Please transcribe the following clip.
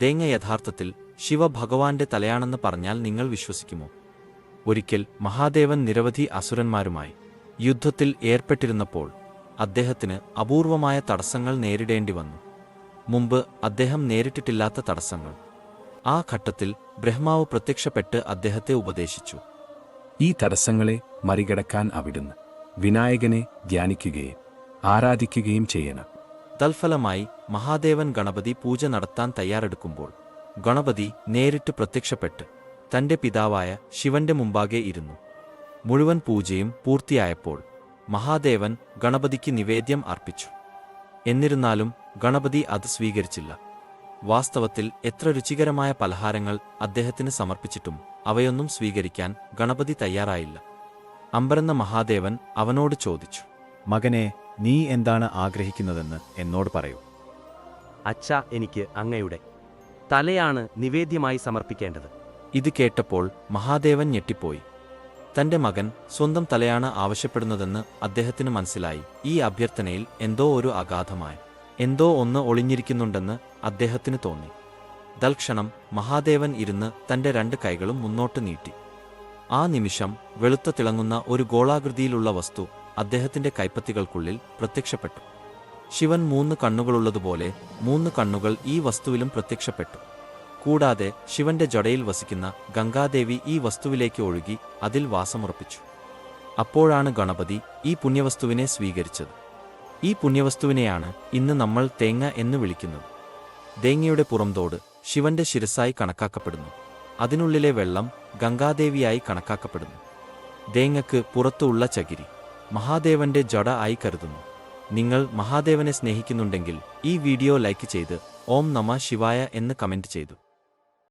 തേങ്ങ യഥാർത്ഥത്തിൽ ശിവഭഗവാന്റെ തലയാണെന്ന് പറഞ്ഞാൽ നിങ്ങൾ വിശ്വസിക്കുമോ? ഒരിക്കൽ മഹാദേവൻ നിരവധി അസുരന്മാരുമായി യുദ്ധത്തിൽ ഏർപ്പെട്ടിരുന്നപ്പോൾ അദ്ദേഹത്തിന് അപൂർവമായ തടസ്സങ്ങൾ നേരിടേണ്ടി വന്നു. മുമ്പ് അദ്ദേഹം നേരിട്ടിട്ടില്ലാത്ത തടസ്സങ്ങൾ. ആ ഘട്ടത്തിൽ ബ്രഹ്മാവ് പ്രത്യക്ഷപ്പെട്ട് അദ്ദേഹത്തെ ഉപദേശിച്ചു. ഈ തടസ്സങ്ങളെ മറികടക്കാൻ അവിടുന്ന് വിനായകനെ ധ്യാനിക്കുകയും ആരാധിക്കുകയും ചെയ്യണം. തൽഫലമായി മഹാദേവൻ ഗണപതി പൂജ നടത്താൻ തയ്യാറെടുക്കുമ്പോൾ ഗണപതി നേരിട്ട് പ്രത്യക്ഷപ്പെട്ട് തന്റെ പിതാവായ ശിവന്റെ മുമ്പാകെ ഇരുന്നു. മുഴുവൻ പൂജയും പൂർത്തിയായപ്പോൾ മഹാദേവൻ ഗണപതിക്ക് നിവേദ്യം അർപ്പിച്ചു. എന്നിരുന്നാലും ഗണപതി അത് സ്വീകരിച്ചില്ല. വാസ്തവത്തിൽ എത്ര രുചികരമായ പലഹാരങ്ങൾ അദ്ദേഹത്തിന് സമർപ്പിച്ചിട്ടും അവയൊന്നും സ്വീകരിക്കാൻ ഗണപതി തയ്യാറായില്ല. അമ്പരന്ന മഹാദേവൻ അവനോട് ചോദിച്ചു, മകനെ, നീ എന്താണ് ആഗ്രഹിക്കുന്നതെന്ന് എന്നോട് പറയൂ. അച്ഛാ, എനിക്ക് അങ്ങയുടെ തലയാണ് നിവേദ്യമായി സമർപ്പിക്കേണ്ടത്. ഇത് കേട്ടപ്പോൾ മഹാദേവൻ ഞെട്ടിപ്പോയി. തന്റെ മകൻ സ്വന്തം തലയാണ് ആവശ്യപ്പെടുന്നതെന്ന് അദ്ദേഹത്തിന് മനസ്സിലായി. ഈ അഭ്യർത്ഥനയിൽ എന്തോ ഒരു അഗാധമായ എന്തോ ഒന്ന് ഒളിഞ്ഞിരിക്കുന്നുണ്ടെന്ന് അദ്ദേഹത്തിന് തോന്നി. തൽക്ഷണം മഹാദേവൻ ഇരുന്ന് തന്റെ 2 കൈകളും മുന്നോട്ട് നീട്ടി. ആ നിമിഷം വെളുത്ത തിളങ്ങുന്ന ഒരു ഗോളാകൃതിയിലുള്ള വസ്തു അദ്ദേഹത്തിന്റെ കൈപ്പത്തികൾക്കുള്ളിൽ പ്രത്യക്ഷപ്പെട്ടു. ശിവൻ 3 കണ്ണുകളുള്ളതുപോലെ 3 കണ്ണുകൾ ഈ വസ്തുവിലും പ്രത്യക്ഷപ്പെട്ടു. കൂടാതെ ശിവന്റെ ജടയിൽ വസിക്കുന്ന ഗംഗാദേവി ഈ വസ്തുവിലേക്ക് ഒഴുകി അതിൽ വാസമുറപ്പിച്ചു. അപ്പോഴാണ് ഗണപതി ഈ പുണ്യവസ്തുവിനെ സ്വീകരിച്ചത്. ഈ പുണ്യവസ്തുവിനെയാണ് ഇന്ന് നമ്മൾ തേങ്ങ എന്ന് വിളിക്കുന്നത്. തേങ്ങയുടെ പുറംതോട് ശിവന്റെ ശിരസായി കണക്കാക്കപ്പെടുന്നു. അതിനുള്ളിലെ വെള്ളം ഗംഗാദേവിയായി കണക്കാക്കപ്പെടുന്നു. തേങ്ങയ്ക്ക് പുറത്തുള്ള ചകിരി മഹാദേവന്റെ ജട ആയി കരുതുന്നു. നിങ്ങൾ മഹാദേവനെ സ്നേഹിക്കുന്നുണ്ടെങ്കിൽ ഈ വീഡിയോ ലൈക്ക് ചെയ്ത് ഓം നമഃ ശിവായ എന്ന് കമന്റ് ചെയ്തു.